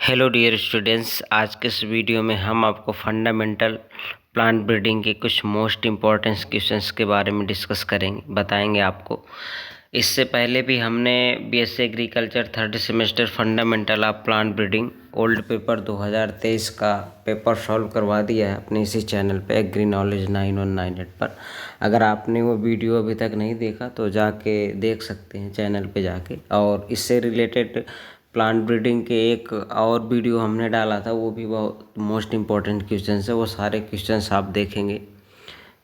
Hello dear students, आज के इस वीडियो में हम आपको फंडामेंटल प्लांट ब्रीडिंग के कुछ मोस्ट इम्पॉर्टेंट क्वेश्चंस के बारे में डिस्कस करेंगे, बताएंगे आपको। इससे पहले भी हमने BSc agriculture third semester fundamental of plant breeding old paper 2023 का पेपर सॉल्व करवा दिया है अपने इसी चैनल पे एग्री नॉलेज 9198 पर। अगर आपने वो वीडियो अभी तक नहीं देखा तो जाके देख सकते हैं चैनल पे जाके। और इससे रिलेटेड प्लांट ब्रीडिंग के एक और वीडियो हमने डाला था, वो भी बहुत मोस्ट इम्पॉर्टेंट क्वेश्चन है, वो सारे क्वेश्चंस आप देखेंगे।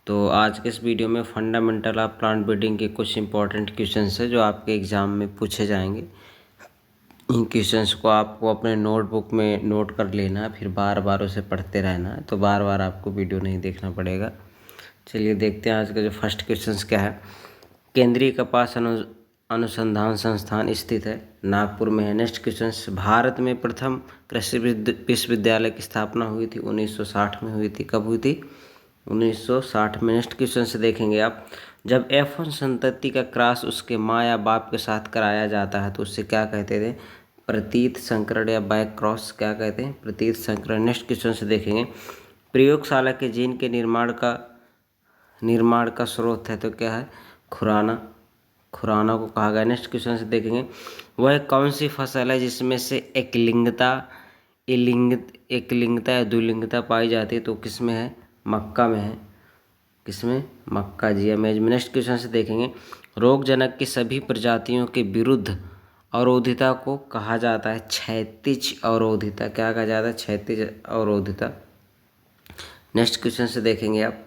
तो आज के इस वीडियो में फंडामेंटल ऑफ प्लांट ब्रीडिंग के कुछ इंपॉर्टेंट क्वेश्चंस है जो आपके एग्ज़ाम में पूछे जाएंगे। इन क्वेश्चंस को आपको अपने नोटबुक में नोट कर लेना है, फिर बार बार उसे पढ़ते रहना है, तो बार बार आपको वीडियो नहीं देखना पड़ेगा। चलिए देखते हैं आज का जो फर्स्ट क्वेश्चंस क्या है। केंद्रीय कपास अनुसंधान संस्थान स्थित है, नागपुर में है। नेक्स्ट क्वेश्चन, भारत में प्रथम कृषि विश्वविद्यालय की स्थापना हुई थी 1960 में हुई थी। कब हुई थी? 1960 में। नेक्स्ट क्वेश्चन से देखेंगे आप, जब F1 संतति का क्रॉस उसके माँ या बाप के साथ कराया जाता है तो उससे क्या कहते थे? प्रतीत संकरण या बैक क्रॉस क्या कहते हैं? प्रतीत संकरण। नेक्स्ट क्वेश्चन से देखेंगे, प्रयोगशाला के जीन के निर्माण का स्रोत है तो क्या है? खुराना को कहा गया। नेक्स्ट क्वेश्चन से देखेंगे, वह कौन सी फसल है जिसमें से एकलिंगता या द्विलिंगता पाई जाती है तो किसमें है? मक्का में है। किसमें? मक्का जी अमेज में। नेक्स्ट क्वेश्चन से देखेंगे, रोगजनक की सभी प्रजातियों के विरुद्ध अवरोधिता को कहा जाता है क्षैतिज अवरोधिता। क्या कहा जाता है? क्षैतिज अवरोधिता। नेक्स्ट क्वेश्चन से देखेंगे आप,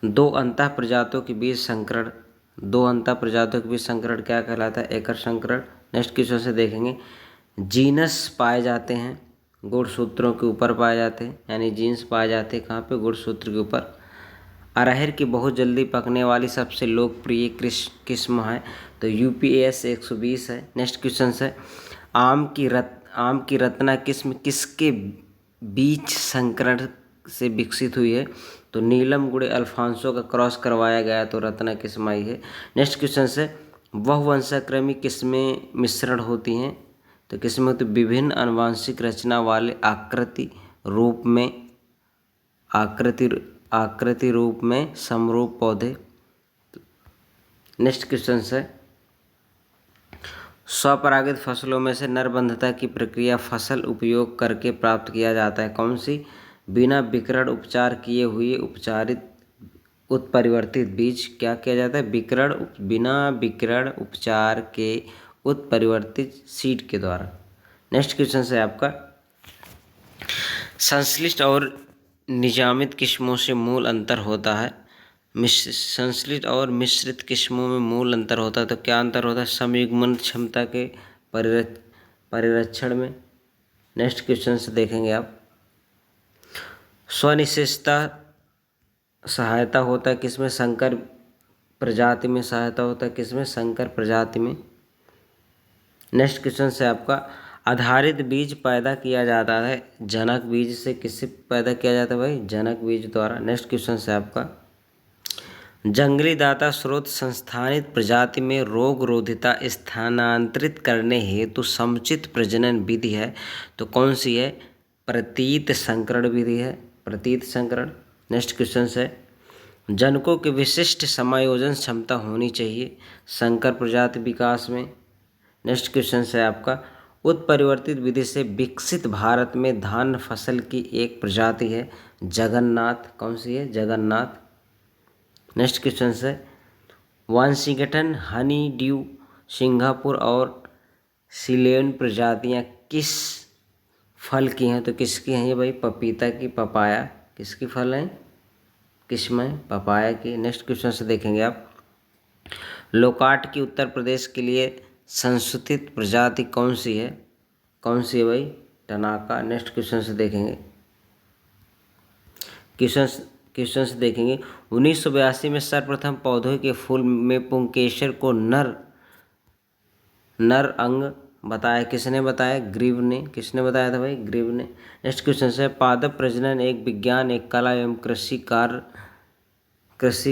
दो अंतः प्रजातियों के बीच संकरण क्या कहलाता है? एकर संकरण। नेक्स्ट क्वेश्चन से देखेंगे, जीनस पाए जाते हैं गुणसूत्रों के ऊपर पाए जाते हैं, यानी जीन्स पाए जाते हैं कहाँ पे? गुणसूत्र के ऊपर। अरहर की बहुत जल्दी पकने वाली सबसे लोकप्रिय किस्म है तो UPS 120 है। नेक्स्ट क्वेश्चन है, आम की रत्ना किस्म किसके बीच संकरण से विकसित हुई है तो नीलम गुड़े अल्फांसो का क्रॉस करवाया गया तो रत्ना किस्म आई है। नेक्स्ट क्वेश्चन से, वह वंशाक्रमी किस्में मिश्रण होती हैं तो किस्में तो विभिन्न आनुवंशिक रचना वाले आकृति रूप में समरूप पौधे। नेक्स्ट क्वेश्चन है, स्वपरागित फसलों में से नरबंधता की प्रक्रिया फसल उपयोग करके प्राप्त किया जाता है कौन सी? बिना विकिरण उपचार किए हुए उत्परिवर्तित बीज। क्या किया जाता है? बिना विकिरण उपचार के उत्परिवर्तित सीड के द्वारा। नेक्स्ट क्वेश्चन है आपका, संश्लिष्ट और निजामित किस्मों से मूल अंतर होता है। संश्लिष्ट और मिश्रित किस्मों में मूल अंतर होता है तो क्या अंतर होता है? संयुग्मन क्षमता के परिरक्षण में। नेक्स्ट क्वेश्चन से देखेंगे आप, स्वनिश्चितता सहायता होता है किसमें? संकर प्रजाति में सहायता होता है किसमें? संकर प्रजाति में। नेक्स्ट क्वेश्चन से आपका, आधारित बीज पैदा किया जाता है जनक बीज से। किससे पैदा किया जाता है भाई? जनक बीज द्वारा। नेक्स्ट क्वेश्चन से आपका, जंगली दाता स्रोत संस्थानित प्रजाति में रोग रोधिता स्थानांतरित करने हेतु समुचित प्रजनन विधि है तो कौन सी है? प्रतीत संकरण विधि है, प्रतीत संकरण। नेक्स्ट क्वेश्चन है, जनकों की विशिष्ट समायोजन क्षमता होनी चाहिए संकर प्रजाति विकास में। नेक्स्ट क्वेश्चन है आपका, उत्परिवर्तित विधि से विकसित भारत में धान फसल की एक प्रजाति है जगन्नाथ। कौन सी है? जगन्नाथ। नेक्स्ट क्वेश्चन है, वानसीगटन, हनी ड्यू, सिंगापुर और सिलेन प्रजातियां किस फल की हैं तो किसकी हैं ये भाई? पपीता की, पपाया। किसकी फल हैं? किस्म है पपाया की। नेक्स्ट क्वेश्चन से देखेंगे आप, लोकाट की उत्तर प्रदेश के लिए संशोधित प्रजाति कौन सी है? कौन सी है भाई? टनाका। नेक्स्ट क्वेश्चन से देखेंगे, क्वेश्चन से देखेंगे, 1982 में सर्वप्रथम पौधों के फूल में पुंकेसर को नर अंग बताया किसने? बताया ग्रीव ने। किसने बताया था भाई? ग्रीव ने। नेक्स्ट क्वेश्चन है, पादप प्रजनन एक विज्ञान, एक कला एवं कृषि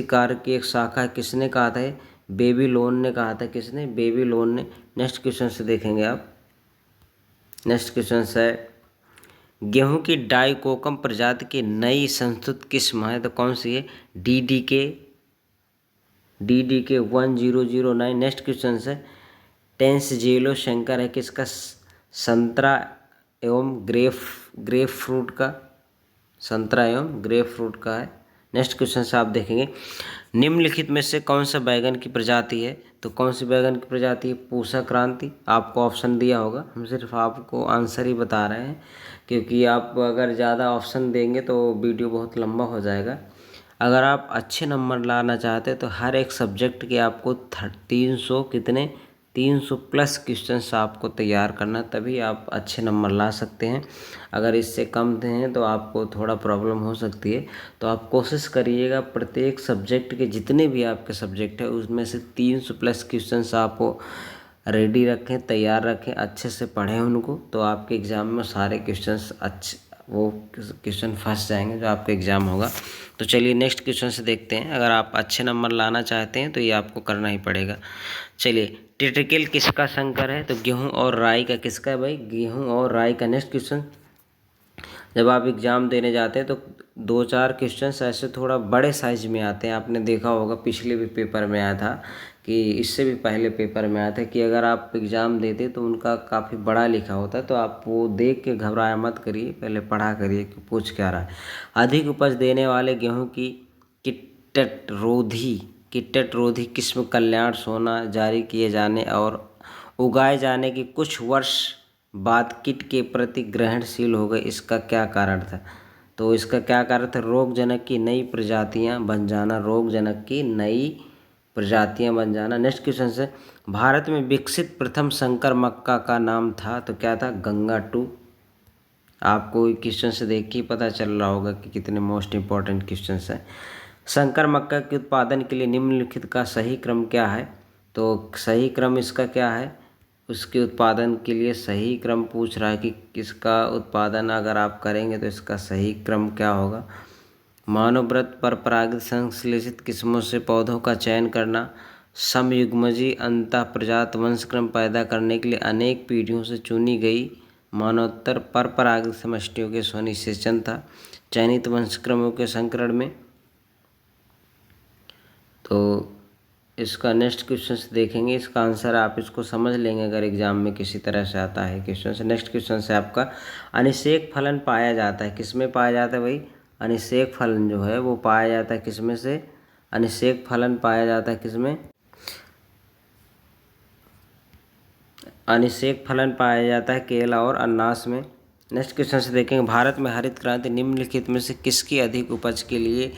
कार्य की एक शाखा है किसने कहा था? बेबीलोन ने कहा था। किसने? बेबीलोन ने। नेक्स्ट क्वेश्चन से देखेंगे आप, नेक्स्ट क्वेश्चन है गेहूं की डाइकोकम प्रजाति की नई संस्तुत किस्म है तो कौन सी है? डी डी के 1009। नेक्स्ट क्वेश्चन है टेंसजेलो शंकर है किसका? संतरा एवं ग्रेप फ्रूट का, संतरा एवं ग्रेप फ्रूट का है। नेक्स्ट क्वेश्चन से आप देखेंगे निम्नलिखित में से कौन सा बैगन की प्रजाति है? तो कौन सी बैगन की प्रजाति है? पूसा क्रांति। आपको ऑप्शन दिया होगा, हम सिर्फ आपको आंसर ही बता रहे हैं, क्योंकि आप अगर ज़्यादा ऑप्शन देंगे तो वीडियो बहुत लंबा हो जाएगा। अगर आप अच्छे नंबर लाना चाहते हैं तो हर एक सब्जेक्ट के आपको 300 प्लस क्वेश्चंस आपको तैयार करना, तभी आप अच्छे नंबर ला सकते हैं। अगर इससे कम हैं तो आपको थोड़ा प्रॉब्लम हो सकती है। तो आप कोशिश करिएगा प्रत्येक सब्जेक्ट के जितने भी आपके सब्जेक्ट है उसमें से 300 प्लस क्वेश्चंस आपको रेडी रखें, तैयार रखें, अच्छे से पढ़ें उनको, तो आपके एग्ज़ाम में सारे क्वेश्चंस अच्छे वो क्वेश्चन फंस जाएंगे जो आपका एग्ज़ाम होगा। तो चलिए नेक्स्ट क्वेश्चन से देखते हैं। अगर आप अच्छे नंबर लाना चाहते हैं तो ये आपको करना ही पड़ेगा। चलिए टिट्रिकल किसका संकर है? तो गेहूं और राई का किसका है भाई? गेहूं और राई का। नेक्स्ट क्वेश्चन, जब आप एग्ज़ाम देने जाते हैं तो 2-4 क्वेश्चंस ऐसे थोड़ा बड़े साइज में आते हैं। आपने देखा होगा पिछले भी पेपर में आया था, कि इससे भी पहले पेपर में आया था कि अगर आप एग्ज़ाम देते तो उनका काफ़ी बड़ा लिखा होता है। तो आप वो देख के घबराया मत करिए, पहले पढ़ा करिए कि पूछ क्या रहा है। अधिक उपज देने वाले गेहूँ की कीटट रोधी किस्म कल्याण सोना जारी किए जाने और उगाए जाने की कुछ वर्ष बाद कीट के प्रति ग्रहणशील हो गए, इसका क्या कारण था? तो इसका क्या कारण था? रोगजनक की नई प्रजातियां बन जाना, रोगजनक की नई प्रजातियां बन जाना। नेक्स्ट क्वेश्चन से भारत में विकसित प्रथम संकर मक्का का नाम था तो क्या था? गंगा 2। आपको क्वेश्चन से देख के पता चल रहा होगा कि कितने मोस्ट इंपॉर्टेंट क्वेश्चन हैं। संकर मक्का के उत्पादन के लिए निम्नलिखित का सही क्रम क्या है? तो सही क्रम इसका क्या है? उसके उत्पादन के लिए सही क्रम पूछ रहा है कि किसका उत्पादन अगर आप करेंगे तो इसका सही क्रम क्या होगा? मानवव्रत पर परागित संश्लेषित किस्मों से पौधों का चयन करना, समयुग्मजी अंतः प्रजात वंशक्रम पैदा करने के लिए अनेक पीढ़ियों से चुनी गई मानवोत्तर पर परागित समष्टियों के स्वनिषेचन था चयनित वंशक्रमों के संकरण में। तो इसका नेक्स्ट क्वेश्चन से देखेंगे, इसका आंसर आप इसको समझ लेंगे अगर एग्जाम में किसी तरह से आता है क्वेश्चन से। नेक्स्ट क्वेश्चन से आपका अनिषेक फलन पाया जाता है, किसमें पाया जाता है भाई? अनिषेक फलन जो है वो पाया जाता है किसमें से? अनिषेक फलन पाया जाता है किसमें? अनिषेक फलन पाया जाता है केला और अनानास में। नेक्स्ट क्वेश्चन से देखेंगे भारत में हरित क्रांति निम्नलिखित में से किसकी अधिक उपज के लिए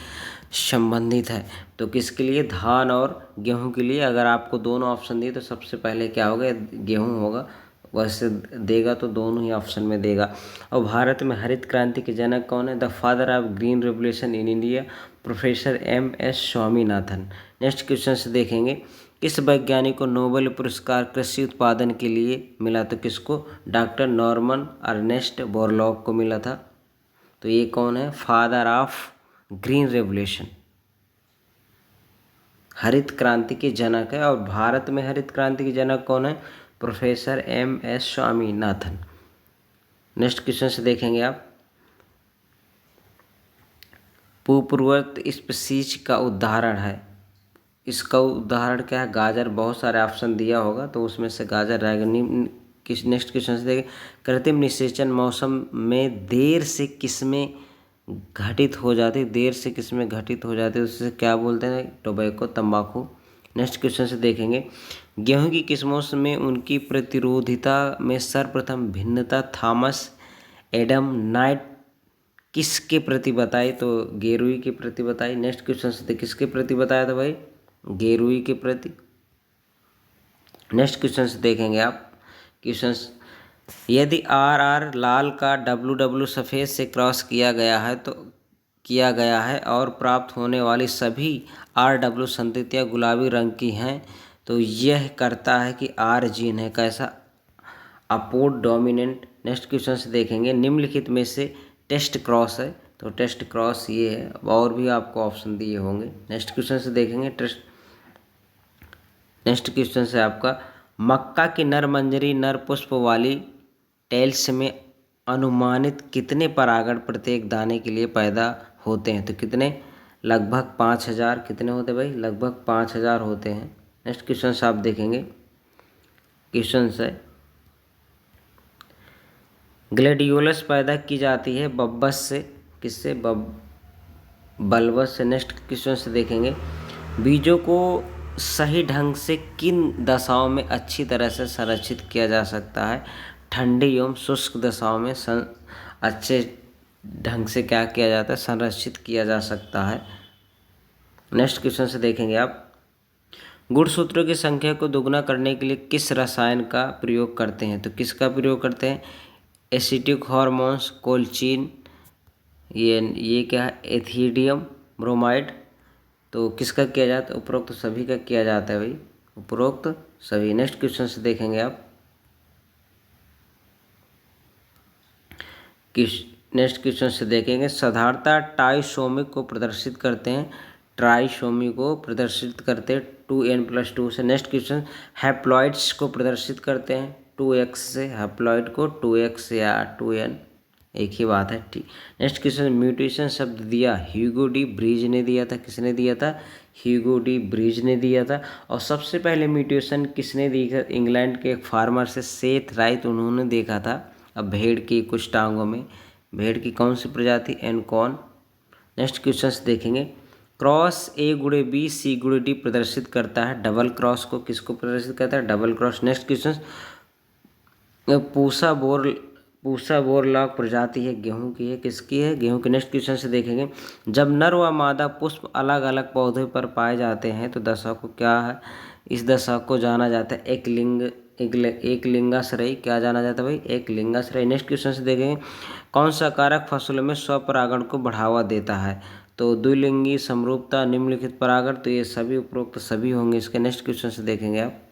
संबंधित है? तो किसके लिए? धान और गेहूं के लिए। अगर आपको दोनों ऑप्शन दिए तो सबसे पहले क्या होगा? गेहूं होगा। वैसे देगा तो दोनों ही ऑप्शन में देगा। और भारत में हरित क्रांति के जनक कौन है? The father of green revolution in India, professor M.S. Swaminathan. Next question से देखेंगे किस वैज्ञानिक को नोबेल पुरस्कार कृषि उत्पादन के लिए मिला? तो किसको? डॉक्टर नॉर्मन अर्नेस्ट बोरलॉग को मिला था। तो ये कौन है? फादर ऑफ ग्रीन रेवोल्यूशन, हरित क्रांति के जनक है। और भारत में हरित क्रांति के जनक कौन है? Professor M.S. Swaminathan. Next question से देखेंगे आप पूर्ववर्त स्पीशीज का उदाहरण है, इसका उदाहरण क्या है? गाजर। बहुत सारे ऑप्शन दिया होगा तो उसमें से गाजर रहेगा। नेक्स्ट क्वेश्चन से देखें कृत्रिम निषेचन मौसम में देर से किसमें घटित हो जाती है? देर से किसमें घटित हो जाती है उससे क्या बोलते हैं? टोबैको, तंबाकू। नेक्स्ट क्वेश्चन से देखेंगे गेहूं की किस्मों में उनकी प्रतिरोधिता में सर्वप्रथम भिन्नता थॉमस एडम नाइट किसके प्रति बताई? तो गेरुई के प्रति बताई। नेक्स्ट क्वेश्चन से किसके प्रति बताया था भाई? गेरुई के प्रति। नेक्स्ट क्वेश्चन से देखेंगे आप क्वेश्चन, यदि RR लाल का WW सफ़ेद से क्रॉस किया गया है और प्राप्त होने वाली सभी RW संततियाँ गुलाबी रंग की हैं तो यह करता है कि R जीन है कैसा? अपोड डोमिनेंट। नेक्स्ट क्वेश्चन से देखेंगे निम्नलिखित में से टेस्ट क्रॉस है, तो टेस्ट क्रॉस ये है, और भी आपको ऑप्शन दिए होंगे। नेक्स्ट क्वेश्चन से देखेंगे नेक्स्ट क्वेश्चन से आपका मक्का की नर मंजरी नर पुष्प वाली टेल्स में अनुमानित कितने परागण प्रत्येक दाने के लिए पैदा होते हैं? तो कितने? लगभग 5000। कितने होते भाई? लगभग 5000 होते हैं। नेक्स्ट क्वेश्चन आप देखेंगे। क्वेश्चन है, ग्लैडियोलस पैदा की जाती है बब्बस से। किससे? बल्बस से। नेक्स्ट क्वेश्चन से देखेंगे, बीजों को सही ढंग से किन दशाओं में अच्छी तरह से संरक्षित किया जा सकता है? ठंडी एवं शुष्क दशाओं में अच्छे ढंग से क्या किया जाता है? संरक्षित किया जा सकता है। नेक्स्ट क्वेश्चन से देखेंगे आप, गुणसूत्रों की संख्या को दोगुना करने के लिए किस रसायन का प्रयोग करते हैं? तो किसका प्रयोग करते हैं? एसिटिक हार्मोन्स, कोल्चिन, ये क्या है? Ethidium bromide. तो किसका किया जाता है? उपरोक्त सभी का किया जाता है भाई, उपरोक्त सभी। नेक्स्ट क्वेश्चन से देखेंगे आप, नेक्स्ट क्वेश्चन से देखेंगे, साधारणतः ट्राइसोमी को प्रदर्शित करते हैं, ट्राइसोमी को प्रदर्शित करते हैं 2n+2 से। नेक्स्ट क्वेश्चन, हैप्लॉइड्स को प्रदर्शित करते हैं 2x से, हैप्लॉइड को 2x या 2n, एक ही बात है, ठीक। नेक्स्ट क्वेश्चन, म्यूटेशन शब्द दिया ह्यूगो डी ब्रीज ने दिया था। किसने दिया था? ह्यूगो डी ब्रीज ने दिया था। और सबसे पहले म्यूटेशन किसने दी था? इंग्लैंड के एक फार्मर से सेथ राइट, उन्होंने देखा था। अब भेड़ की कुछ टांगों में, भेड़ की कौन सी प्रजाति? एनकॉन। नेक्स्ट क्वेश्चन देखेंगे, क्रॉस A×B C×D प्रदर्शित करता है, डबल क्रॉस को किसको प्रदर्शित करता है? Double cross. Next question, Pusa Borlaug प्रजाति है, गेहूं की है, किसकी है? गेहूं की। नेक्स्ट क्वेश्चन से देखेंगे, जब नर व मादा पुष्प अलग अलग पौधे पर पाए जाते हैं तो दशा को क्या है? इस दशा को जाना जाता है एक लिंगाश्रयी। क्या जाना जाता है भाई? एक लिंगाश्रयी। नेक्स्ट क्वेश्चन से देखेंगे, कौन सा कारक फसलों में स्वपरागण को बढ़ावा देता है? तो द्विलिंगी, समरूपता, निम्नलिखित परागण। तो ये सभी उपरोक्त सभी होंगे इसके। नेक्स्ट क्वेश्चन से देखेंगे आप,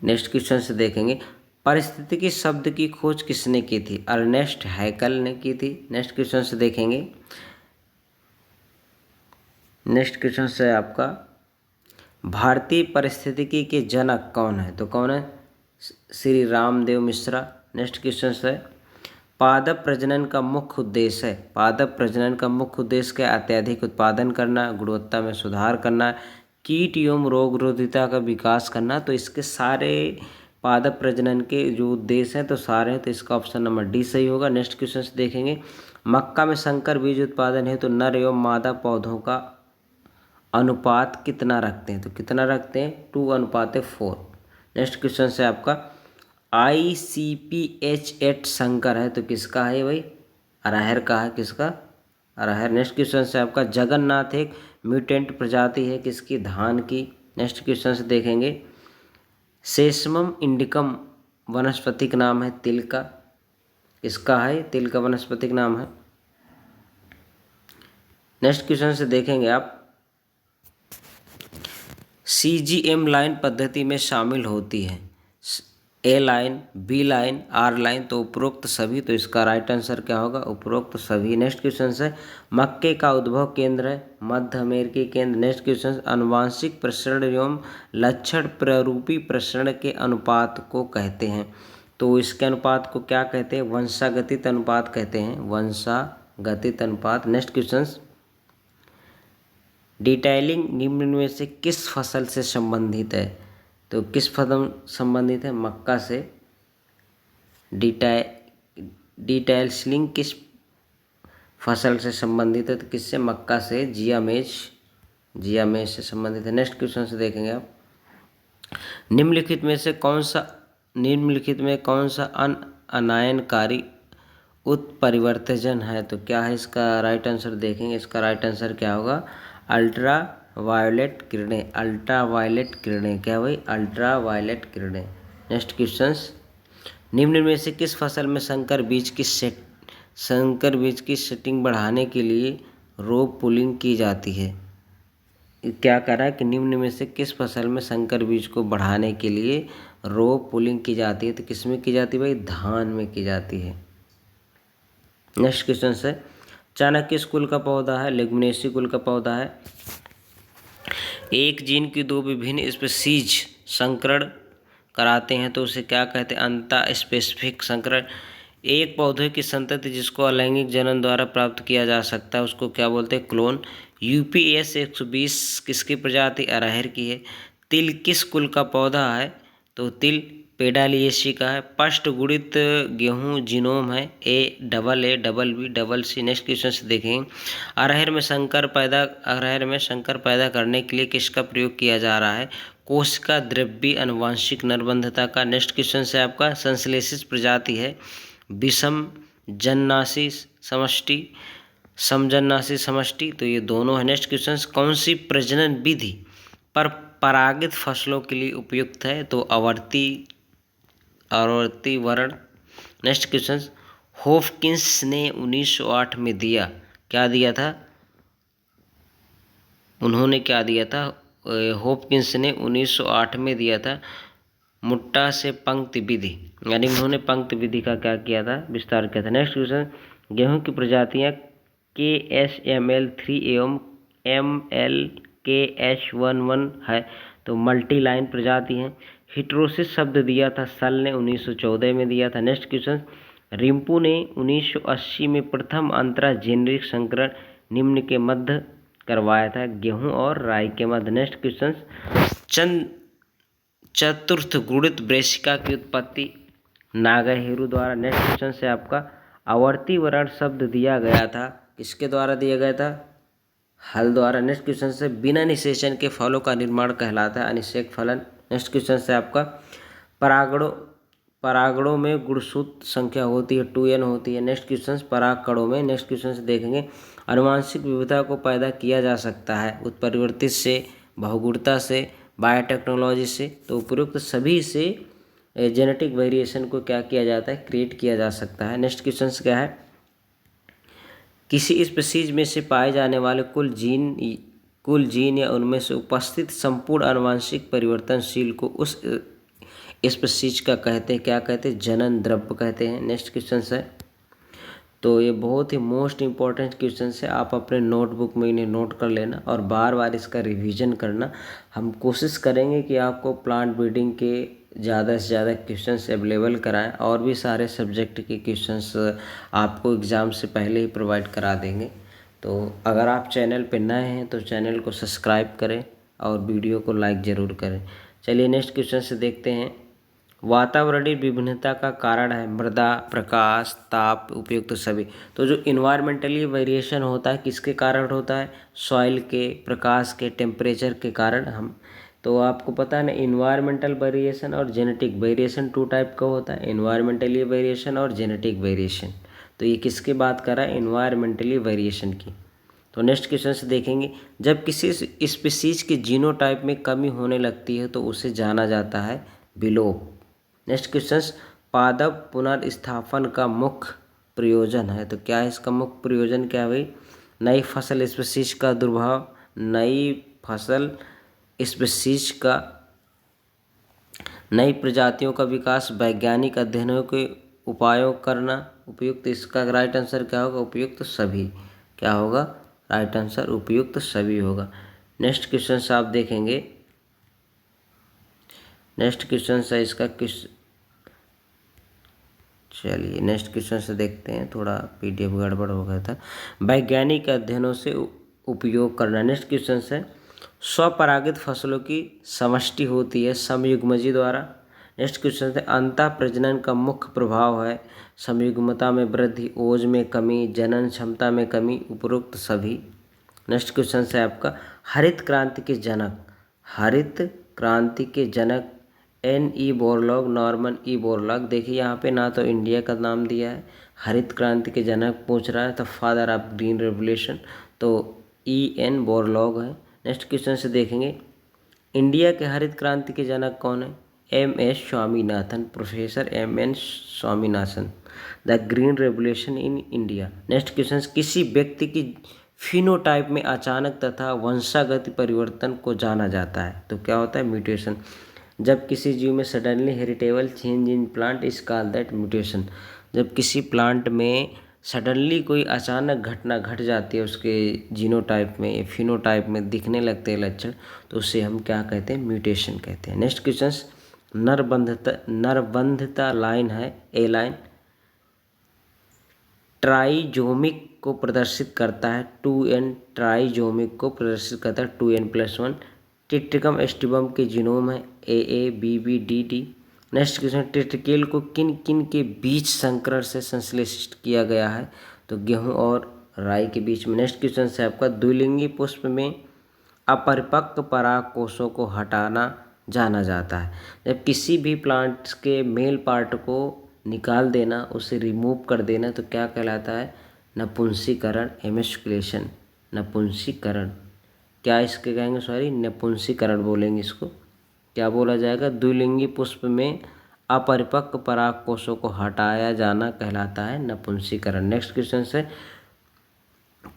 नेक्स्ट क्वेश्चन से देखेंगे, पारिस्थितिकी शब्द की खोज किसने की थी? अर्नेस्ट हैकल ने की थी। नेक्स्ट क्वेश्चन से देखेंगे, नेक्स्ट क्वेश्चन से आपका, भारतीय पारिस्थितिकी के जनक कौन है? तो कौन है? श्री रामदेव मिश्रा। नेक्स्ट क्वेश्चन है, पादप प्रजनन का मुख्य उद्देश्य है, पादप प्रजनन का मुख्य उद्देश्य क्या? अत्यधिक उत्पादन करना, गुणवत्ता में सुधार करना, कीट एवं रोगरोधिता का विकास करना। तो इसके सारे पादप प्रजनन के जो उद्देश्य हैं तो सारे हैं, तो इसका ऑप्शन नंबर डी सही होगा। नेक्स्ट क्वेश्चन से देखेंगे, मक्का में संकर बीज उत्पादन है तो नर एवं मादा पौधों का अनुपात कितना रखते हैं? तो कितना रखते हैं? 2:4। नेक्स्ट क्वेश्चन से आपका, ICPH8 संकर है तो किसका है भाई? अरहर का है। किसका? अरहर। नेक्स्ट क्वेश्चन से आपका, जगन्नाथ एक म्यूटेंट प्रजाति है, किसकी? धान की। नेक्स्ट क्वेश्चन से देखेंगे, सेसमम इंडिकम वनस्पतिक नाम है, तिल का। किसका है? तिल का वनस्पतिक नाम है। नेक्स्ट क्वेश्चन से देखेंगे आप, CGM लाइन पद्धति में शामिल होती है A line, B line, R line. तो उपरोक्त सभी। तो इसका राइट आंसर क्या होगा? उपरोक्त सभी। नेक्स्ट क्वेश्चन है, मक्के का उद्भव केंद्र है मध्य अमेरिकी केंद्र। नेक्स्ट क्वेश्चन, आनुवांशिक प्रसरण एवं लक्षण प्ररूपी प्रसरण के अनुपात को कहते हैं। तो इसके अनुपात को क्या कहते हैं? वंशागतित अनुपात कहते हैं, वंशागतित अनुपात। नेक्स्ट क्वेश्चन, डिटेलिंग निम्न में से किस फसल से संबंधित है? तो किस फसल संबंधित है? मक्का से। डिटेल्सलिंग किस फसल से संबंधित है? तो किससे? मक्का से। जियामेज से संबंधित है। नेक्स्ट क्वेश्चन से देखेंगे आप, निम्नलिखित में कौन सा अनायनकारी उत्परिवर्तजन है? तो क्या है इसका राइट आंसर? देखेंगे इसका राइट आंसर क्या होगा? अल्ट्रा वायलेट किरणें। अल्ट्रा वायलेट किरणें क्या भाई? अल्ट्रा वायलेट किरणें। नेक्स्ट क्वेश्चंस, निम्न में से किस फसल में संकर बीज की सेटिंग बढ़ाने के लिए रोप पुलिंग की जाती है? क्या कह रहा है कि निम्न में से किस फसल में संकर बीज को बढ़ाने के लिए रोप पुलिंग की जाती है? तो किस में की जाती है भाई? धान में की जाती है। नेक्स्ट क्वेश्चन है, चाणक्य किस कुल का पौधा है? लेगुमिनेसी कुल का पौधा है। एक जीन की दो विभिन्न स्पीशीज संकरण कराते हैं तो उसे क्या कहते हैं, अंता स्पेसिफिक संकरण। एक पौधे की संतति जिसको अलैंगिक जनन द्वारा प्राप्त किया जा सकता है उसको क्या बोलते हैं, क्लोन। यूपीएस 120 किसकी प्रजाति, अरहर की है। तिल किस कुल का पौधा है, तो तिल पेडालिएसी का है। पष्टगुणित गेहूं जीनोम है, A double B double C. Next question से देखेंगे, अरहर में शंकर पैदा करने के लिए किसका प्रयोग किया जा रहा है, कोशिका द्रव्य अनुवांशिक नरबंधता का। नेक्स्ट क्वेश्चन से आपका संश्लेषित प्रजाति है विषम जन्नासी समष्टि, समजन्नासी समष्टि, तो ये दोनों है। नेक्स्ट क्वेश्चन, कौन सी प्रजनन विधि पर परागित फसलों के लिए उपयुक्त है, तो आवर्ती वर्ण। नेक्स्ट क्वेश्चन, होपकिंस ने 1908 में दिया, क्या दिया था, उन्होंने क्या दिया था, होपकिंस ने 1908 में दिया था मुट्टा से पंक्ति विधि, यानी उन्होंने पंक्ति विधि का क्या किया था, विस्तार किया था। नेक्स्ट क्वेश्चन, गेहूं की प्रजातियां KSML3 एवं MLKH11 है, तो मल्टी लाइन प्रजाति हैं। हिट्रोसिस शब्द दिया था सल ने 1914 में दिया था। नेक्स्ट क्वेश्चन, रिम्पू ने 1980 में प्रथम अंतरा जेनरिक संकरण निम्न के मध्य करवाया था, गेहूं और राई के मध्य। नेक्स्ट क्वेश्चन, चतुर्थ गुणित वृश्चिका की उत्पत्ति नागाहेरू द्वारा। नेक्स्ट क्वेश्चन से आपका आवर्ती वर्ण शब्द दिया गया था, किसके द्वारा दिया गया था, हल द्वारा। नेक्स्ट क्वेश्चन से बिना निषेचन के फलों का निर्माण कहलाता है अनिषेक फलन। नेक्स्ट क्वेश्चन से आपका परागणों में गुणसूत्र संख्या होती है 2n होती है। नेक्स्ट क्वेश्चन, परागकणों में। नेक्स्ट क्वेश्चन से देखेंगे, आनुवंशिक विविधता को पैदा किया जा सकता है उत्परिवर्तित से, बहुगुणता से, बायोटेक्नोलॉजी से, तो उपयुक्त सभी से जेनेटिक वेरिएशन को क्या किया जाता है, क्रिएट किया जा सकता है। नेक्स्ट क्वेश्चन क्या है, किसी स्पीशीज में से पाए जाने वाले कुल जीन या उनमें से उपस्थित संपूर्ण आनुवंशिक परिवर्तनशील को उस स्पीशीज का कहते हैं, क्या कहते हैं, जनन द्रव्य कहते हैं। नेक्स्ट क्वेश्चन है, तो ये बहुत ही मोस्ट इम्पॉर्टेंट क्वेश्चन है, आप अपने नोटबुक में इन्हें नोट कर लेना और बार बार इसका रिवीजन करना। हम कोशिश करेंगे कि आपको प्लांट ब्रीडिंग के ज़्यादा से ज़्यादा क्वेश्चंस अवेलेबल कराएं, और भी सारे सब्जेक्ट के क्वेश्चंस आपको एग्ज़ाम से पहले ही प्रोवाइड करा देंगे। तो अगर आप चैनल पर नए हैं तो चैनल को सब्सक्राइब करें और वीडियो को लाइक ज़रूर करें। चलिए नेक्स्ट क्वेश्चन से देखते हैं, वातावरणीय विभिन्नता का कारण है मृदा, प्रकाश, ताप, उपयुक्त सभी। तो जो इन्वायरमेंटली वेरिएशन होता है किसके कारण होता है, सॉइल के, प्रकाश के, टेम्परेचर के कारण। हम तो आपको पता है ना, इन्वायरमेंटल वेरिएशन और जेनेटिक वेरिएशन 2 टाइप का होता है, इन्वायरमेंटली वेरिएशन और जेनेटिक वेरिएशन। तो ये किसकी बात कर रहा है, इन्वायरमेंटली वेरिएशन की। तो नेक्स्ट क्वेश्चन से देखेंगे, जब किसी स्पीशीज के जीनोटाइप में कमी होने लगती है तो उसे जाना जाता है विलोप। नेक्स्ट क्वेश्चन, पादप पुनर्स्थापन का मुख्य प्रयोजन है, तो क्या है इसका मुख्य प्रयोजन, क्या है भाई, नई फसल स्पीशीज का दुर्भाव, नई फसल स्पीशीज का, नई प्रजातियों का विकास, वैज्ञानिक अध्ययनों के उपायों करना, उपयुक्त। इसका राइट आंसर क्या होगा, उपयुक्त सभी। क्या होगा, राइट आंसर उपयुक्त सभी होगा। नेक्स्ट क्वेश्चन से आप देखेंगे, नेक्स्ट क्वेश्चन से इसका चलिए नेक्स्ट क्वेश्चन से देखते हैं, थोड़ा PDF गड़बड़ हो गया था। वैज्ञानिक अध्ययनों से उपयोग करना। नेक्स्ट क्वेश्चन से, स्वपरागित फसलों की समष्टि होती है समयुग्मजी द्वारा। नेक्स्ट क्वेश्चन है, अंतः प्रजनन का मुख्य प्रभाव है समयुग्मता में वृद्धि, ओज में कमी, जनन क्षमता में कमी, उपरोक्त सभी। नेक्स्ट क्वेश्चन है आपका, हरित क्रांति के जनक N.E. Borlaug, Norman E. Borlaug. देखिए यहाँ पे ना तो इंडिया का नाम दिया है, हरित क्रांति के जनक पूछ रहा है तो फादर ऑफ ग्रीन रेवोल्यूशन, तो E.N. बोरलॉग है। नेक्स्ट क्वेश्चन से देखेंगे, इंडिया के हरित क्रांति के जनक कौन है, M.S. Swaminathan, professor M.N. Swaminathan, the green revolution in India. Next question, किसी व्यक्ति की फिनोटाइप में अचानक तथा वंशागत परिवर्तन को जाना जाता है, तो क्या होता है, म्यूटेशन। जब किसी जीव में suddenly heritable change in plant is called that mutation. जब किसी प्लांट में सडनली कोई अचानक घटना घट जाती है, उसके जीनोटाइप में या फिनोटाइप में दिखने लगते हैं लक्षण, तो उसे हम क्या कहते हैं, म्यूटेशन कहते हैं। नेक्स्ट क्वेश्चन, नरबंधता लाइन है, ए लाइन ट्राइजोमिक को प्रदर्शित करता है, 2n ट्राइजोमिक को प्रदर्शित करता है, 2n+1। टिट्रिकम एस्टिबम के जीनोम है AA BB DD। Next question, triticale को किन किन के बीच संकरण से संश्लेषित किया गया है, तो गेहूं और राई के बीच में। नेक्स्ट क्वेश्चन से आपका द्विलिंगी पुष्प में अपरिपक्व पराग कोषों को हटाना जाना जाता है। जब किसी भी प्लांट्स के मेल पार्ट को निकाल देना, उसे रिमूव कर देना, तो क्या कहलाता है, नपुंसकीकरण, एमेस्कुलेशन, नपुंसकीकरण। क्या इसके कहेंगे, सॉरी नपुंसकीकरण बोलेंगे इसको। क्या बोला जाएगा, द्विलिंगी पुष्प में अपरिपक्व पराग कोषों को हटाया जाना कहलाता है नपुंसकीकरण। नेक्स्ट क्वेश्चन से,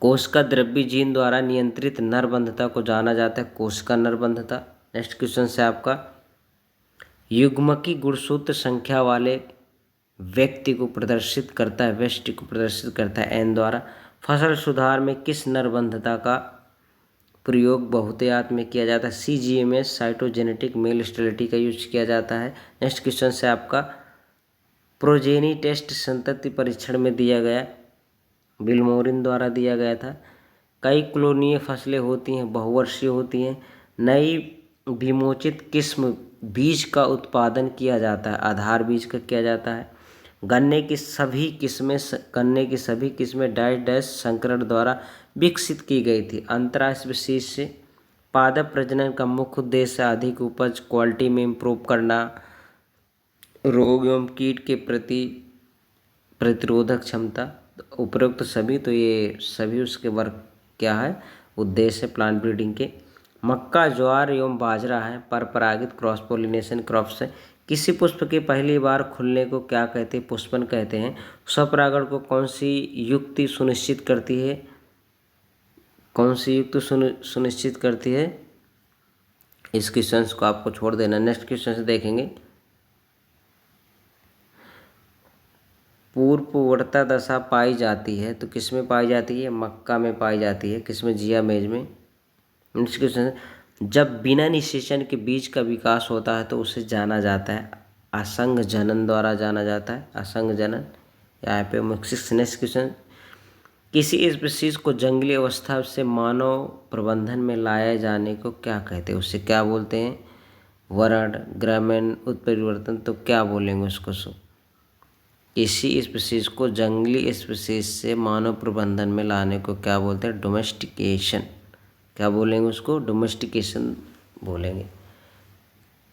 कोश का द्रव्य जीन द्वारा नियंत्रित नरबंधता को जाना जाता है, कोश का नरबंधता। नेक्स्ट क्वेश्चन से आपका, युग्मकी गुणसूत्र संख्या वाले व्यक्ति को प्रदर्शित करता है, व्यष्टि को प्रदर्शित करता है एन द्वारा। फसल सुधार में किस नरबंधता का प्रयोग बहुतायत में किया जाता है, CGMS साइटोजेनेटिक मेल स्टेरिलिटी का यूज किया जाता है। नेक्स्ट क्वेश्चन से आपका, प्रोजेनी टेस्ट संतति परीक्षण में दिया गया, विल्मोरिन द्वारा दिया गया था। कई क्लोनीय फसलें होती हैं, बहुवर्षीय होती हैं। नई विमोचित किस्म बीज का उत्पादन किया जाता है, आधार बीज का किया जाता है। गन्ने की सभी किस्में डैश संकरण द्वारा विकसित की गई थी। अंतरा स्पीशीज से पादप प्रजनन का मुख्य उद्देश्य अधिक उपज, क्वालिटी में इम्प्रूव करना, रोग एवं कीट के प्रति प्रतिरोधक क्षमता, उपरोक्त सभी, तो ये सभी उसके वर्क क्या है, उद्देश्य प्लांट ब्रीडिंग के। मक्का, ज्वार एवं बाजरा है, परपरागित क्रॉस पोलिनेशन क्रॉप्स है। किसी पुष्प के पहली बार खुलने को क्या कहते हैं, पुष्पन कहते हैं। स्वपरागण को कौन सी युक्ति सुनिश्चित करती है, कौन सी युक्ति सुनिश्चित करती है, इस क्वेश्चन को आपको छोड़ देना। नेक्स्ट क्वेश्चन से देखेंगे, पूर्ववर्ता दशा पाई जाती है, तो किस में पाई जाती है, मक्का में पाई जाती है, किस में, जिया मेज में। नेक्स्ट क्वेश्चन, जब बिना निषेचन के बीज का विकास होता है तो उसे जाना जाता है असंग जनन द्वारा जाना जाता है, असंग जनन। यहाँ पे नेक्स्ट क्वेश्चन, किसी स्पीशीज को जंगली अवस्था से मानव प्रबंधन में लाए जाने को क्या कहते हैं, उससे क्या बोलते हैं, वर्ण, ग्रामीण उत्परिवर्तन, तो क्या बोलेंगे उसको। किसी स्पीशीज को जंगली स्पीशीज से मानव प्रबंधन में लाने को क्या बोलते हैं, डोमेस्टिकेशन। क्या बोलेंगे उसको, डोमेस्टिकेशन बोलेंगे।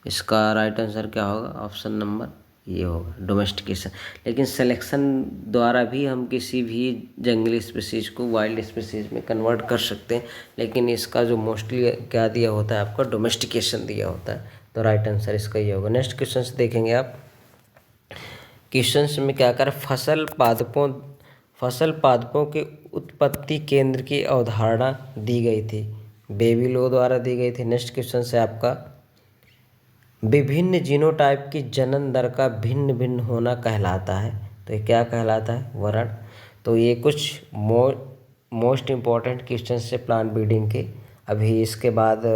इसका राइट आंसर क्या होगा, ऑप्शन नंबर ये होगा, डोमेस्टिकेशन। लेकिन सिलेक्शन द्वारा भी हम किसी भी जंगली स्पीशीज को वाइल्ड स्पीशीज में कन्वर्ट कर सकते हैं, लेकिन इसका जो मोस्टली क्या दिया होता है आपका, डोमेस्टिकेशन दिया होता है, तो राइट आंसर इसका ये होगा। नेक्स्ट क्वेश्चन से देखेंगे आप, क्वेश्चन में क्या कर, फसल पादपों के उत्पत्ति केंद्र की अवधारणा दी गई थी, बेबीलो द्वारा दी गई थी। नेक्स्ट क्वेश्चन से आपका, विभिन्न जीनोटाइप की जनन दर का भिन्न भिन्न होना कहलाता है, तो ये क्या कहलाता है, वर्ण। तो ये कुछ मोस्ट इम्पॉर्टेंट क्वेश्चन से प्लांट ब्रीडिंग के। अभी इसके बाद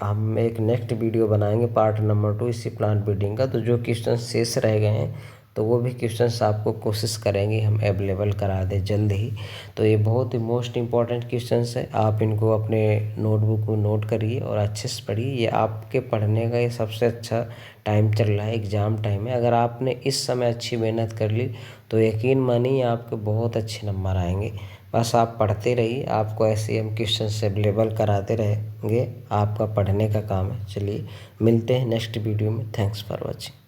हम एक नेक्स्ट वीडियो बनाएंगे पार्ट नंबर 2 इसी प्लांट ब्रीडिंग का। तो जो क्वेश्चन शेष रह गए हैं तो वो भी क्वेश्चंस आपको कोशिश करेंगे हम अवेलेबल करा दें जल्द ही। तो ये बहुत ही मोस्ट इम्पॉर्टेंट क्वेश्चंस है, आप इनको अपने नोटबुक में नोट करिए और अच्छे से पढ़िए। ये आपके पढ़ने का ये सबसे अच्छा टाइम चल रहा है, एग्ज़ाम टाइम है। अगर आपने इस समय अच्छी मेहनत कर ली तो यकीन मानिए आपके बहुत अच्छे नंबर आएंगे। बस आप पढ़ते रहिए, आपको ऐसे हम क्वेश्चंस अवेलेबल कराते रहेंगे, आपका पढ़ने का काम है। चलिए मिलते हैं नेक्स्ट वीडियो में। Thanks for watching.